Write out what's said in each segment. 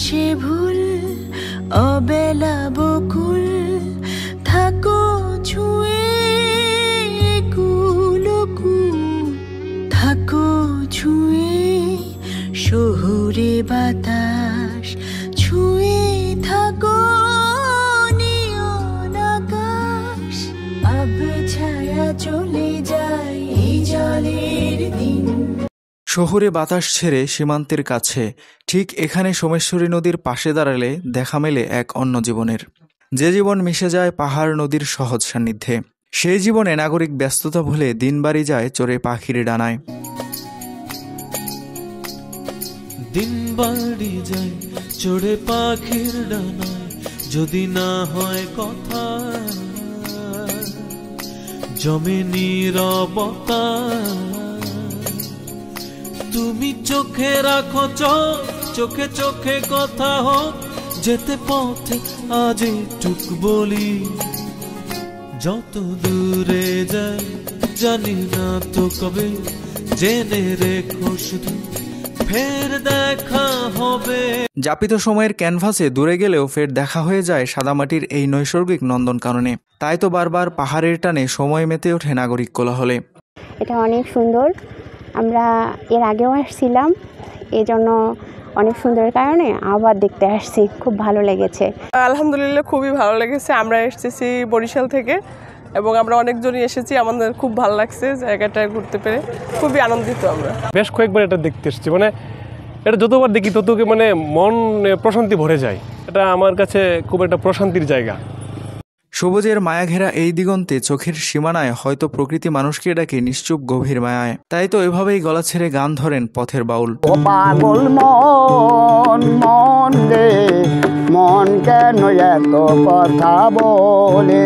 সে ভুল অবেলা বকুল থাকো ছুঁয়ে কুলকুল থাকো ছুঁয়ে শহুরে বাতাস ছুঁয়ে থাকো নিয়ন আকাশ আবে ছায়া চলে যায় এই জলের দিন। শহুরে বাতাস ছেড়ে সীমান্তের কাছে ঠিক এখানে সোমেশ্বরী নদীর পাশে দাঁড়ালে দেখা মেলে এক অন্য জীবনের, যে জীবন মিশে যায় পাহাড় নদীর সহজ সান্নিধ্যে। সেই জীবনে নাগরিক ব্যস্ততা ভুলে দিন বাড়ি যায় চড়ে পাখির ডানায়। দিন বাড়ি যায় চড়ে পাখির ডানায়, যদি না হয় কথা জমে নীরবতা। তুমি চোখে রাখো চোখে চোখে কথা হোক, যেতে পথে আজ টুক বলি। যত দূরে যাই জানি না তো কবে, জেনে রেখো শুধু ফের দেখা হবে। যাপিত সময়ের ক্যানভাসে দূরে গেলেও ফের দেখা হয়ে যায় সাদামাটির এই নৈসর্গিক নন্দনকাননে। তাই তো বারবার পাহাড়ের টানে সময় মেতে ওঠে নাগরিক কোলাহলে। এটা অনেক সুন্দর, আমরা এর আগেও আসছিলাম, এজন্য অনেক সুন্দরের কারণে আবার দেখতে আসছি, খুব ভালো লেগেছে। আলহামদুলিল্লাহ খুবই ভালো লেগেছে। আমরা এসেছি বরিশাল থেকে এবং আমরা অনেকজনই এসেছি, আমাদের খুব ভালো লাগছে জায়গাটা ঘুরতে পেরে, খুবই আনন্দিত। আমরা বেশ কয়েকবার এটা দেখতে এসেছি, মানে এটা যতবার দেখি ততকে মানে মন প্রশান্তি ভরে যায়। এটা আমার কাছে খুব একটা প্রশান্তির জায়গা। সবুজের মায়াঘেরা এই দিগন্তে চোখের সীমানায় হয়তো প্রকৃতি মানুষকে ডাকে নিশ্চুপ গভীর মায়ায়। তাই তো এভাবেই গলা ছেড়ে গান ধরেন পথের বাউল। পাগল মন মন রে মন কেন এত কথা বলে,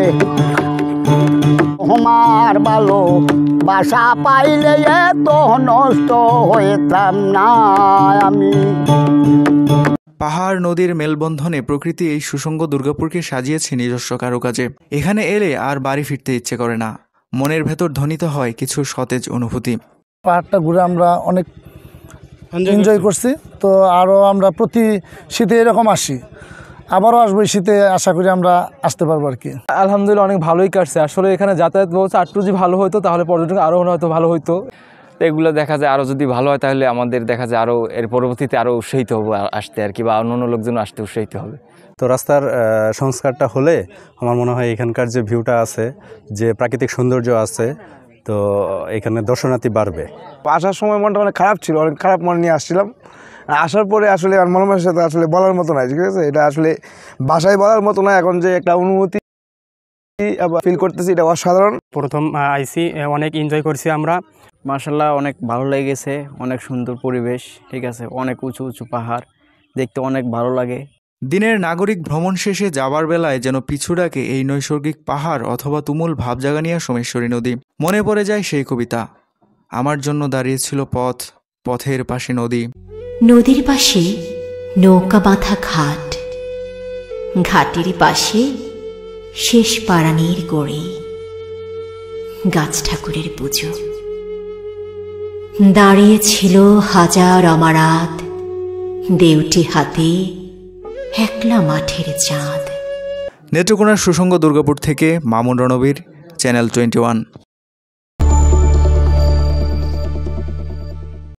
তোমার ভালো বাসা পাইলে এত নষ্ট হইতাম না আমি। পাহাড় নদীর মেলবন্ধনে প্রকৃতি এই সুসঙ্গ দুর্গাপুরকে সাজিয়েছে নিজস্ব কারুকাজে। এখানে এলে আর বাড়ি ফিরতে ইচ্ছে করে না, মনের ভেতর ধ্বনিত হয় কিছু সতেজ অনুভূতি। পাহাড়টা ঘুরে আমরা অনেক এনজয় করছি, তো আরও আমরা প্রতি শীতে এরকম আসি, আবারও আসবো শীতে, আশা করি আমরা আসতে পারবো আর কি। আলহামদুলিল্লাহ অনেক ভালোই কাটছে। আসলে এখানে যাতায়াত ব্যবস্থা আরও যদি ভালো হতো তাহলে পর্যটন আরও হয়তো ভালো হতো। এগুলো দেখা যায় আরও যদি ভালো হয় তাহলে আমাদের দেখা যায় আরও এর পরবর্তীতে আরও উৎসাহিত হবো আসতে আর কি, বা অন্য লোকজন আসতে উৎসাহিত হবে। তো রাস্তার সংস্কারটা হলে আমার মনে হয় এখানকার যে ভিউটা আছে, যে প্রাকৃতিক সৌন্দর্য আছে, তো এখানে দর্শনার্থী বাড়বে। আসার সময় মনটা অনেক খারাপ ছিল, অনেক খারাপ মন নিয়ে আসছিলাম। আসার পরে আসলে আমার মনের সাথে আসলে বলার মতো নয়, ঠিক আছে, এটা আসলে ভাষায় বলার মতো না। এখন যে একটা অনুভূতি ফিল করতেছি, এটা অসাধারণ। প্রথম আইসি, অনেক এনজয় করছি আমরা। মাশাআল্লাহ অনেক ভালো লেগেছে, অনেক সুন্দর পরিবেশ, ঠিক আছে, অনেক উঁচু উঁচু পাহাড়, দেখতে অনেক ভালো লাগে। দিনের নাগরিক ভ্রমণ শেষে যাবার বেলায় যেন পিছু ডাকে এই নৈসর্গিক পাহাড় অথবা তুমুল ভাবজাগানিয়া সোমেশ্বরী নদী। মনে পড়ে যায় সেই কবিতা, আমার জন্য দাঁড়িয়েছিল পথ, পথের পাশে নদী। নদীর পাশে নৌকা বাঁধা ঘাট, ঘাটের পাশে শেষ পারানির গড়ি, গাছ ঠাকুরের পুজো। দাঁড়িয়েছিল হাজার অমারাত, দেউটি হাতে একলা মাঠের চাঁদ। নেত্রকোনার সুসঙ্গ দুর্গাপুর থেকে মামুন রণবীর, চ্যানেল 21।